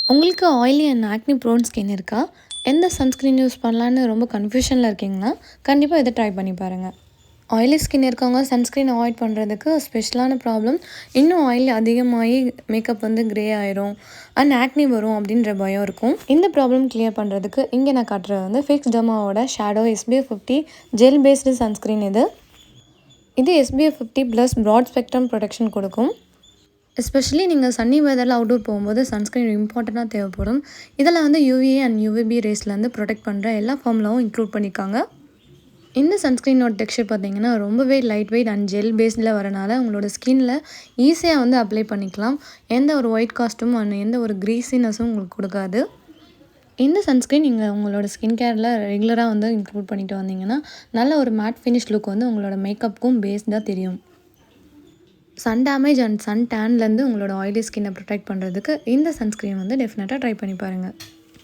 உங்களுக்கு oily and acne prone skin இருக்கா? எந்த சன்ஸ்க்ரீன் யூஸ் பண்ணலான்னு ரொம்ப கன்ஃப்யூஷனில் இருக்கீங்கன்னா, கண்டிப்பாக இதை ட்ரை பண்ணி பாருங்கள். ஆயிலி ஸ்கின் இருக்கவங்க சன்ஸ்க்ரீன் அவாய்ட் பண்ணுறதுக்கு ஸ்பெஷலான ப்ராப்ளம் இன்னும் ஆயில் அதிகமாகி மேக்கப் வந்து க்ரே ஆயிரும் அண்ட் ஆக்னி வரும் அப்படின்ற பயம் இருக்கும். இந்த ப்ராப்ளம் கிளியர் பண்ணுறதுக்கு இங்கே நான் காட்டுறது வந்து ஃபிக்ஸ் டெர்மாவோட shadow SPF 50 gel based sunscreen. இது SPF 50 plus broad spectrum protection கொடுக்கும். எஸ்பெஷலி நீங்கள் சன்னி வெதரில் அவுட்டோர் போகும்போது சன்ஸ்க்ரீன் இம்பார்ட்டண்ட்டாக தேவைப்படும். இதில் வந்து UVA அண்ட் UVB ரேஸ்லேருந்து ப்ரொடெக்ட் பண்ணுற எல்லா ஃபார்முலாவும் இன்க்ளூட் பண்ணியிருக்காங்க. இந்த சன்ஸ்க்ரீனோட டெக்ஸ்சர் பார்த்தீங்கன்னா ரொம்பவே லைட் வெயிட் அண்ட் ஜெல் பேஸில் வரனால உங்களோட ஸ்கின்னில் ஈஸியாக வந்து அப்ளை பண்ணிக்கலாம். எந்த ஒரு ஒயிட் காஸ்ட்டும் அண்ட் எந்த ஒரு க்ரீஸினஸும் உங்களுக்கு கொடுக்காது. இந்த சன்ஸ்க்ரீன் நீங்கள் உங்களோட ஸ்கின் கேரில் ரெகுலராக வந்து இன்க்ளூட் பண்ணிட்டு வந்தீங்கன்னா நல்ல ஒரு மேட் ஃபினிஷ் லுக் வந்து உங்களோட மேக்கப்புக்கும் பேஸ்டாக தெரியும். சன் டேமேஜ் அண்ட் சன் டேன்லேருந்து உங்களோட ஆயிலி ஸ்கின்னை ப்ரொடெக்ட் பண்ணுறதுக்கு இந்த சன்ஸ்க்ரீன் வந்து டெஃபினட்டாக ட்ரை பண்ணி பாருங்கள்.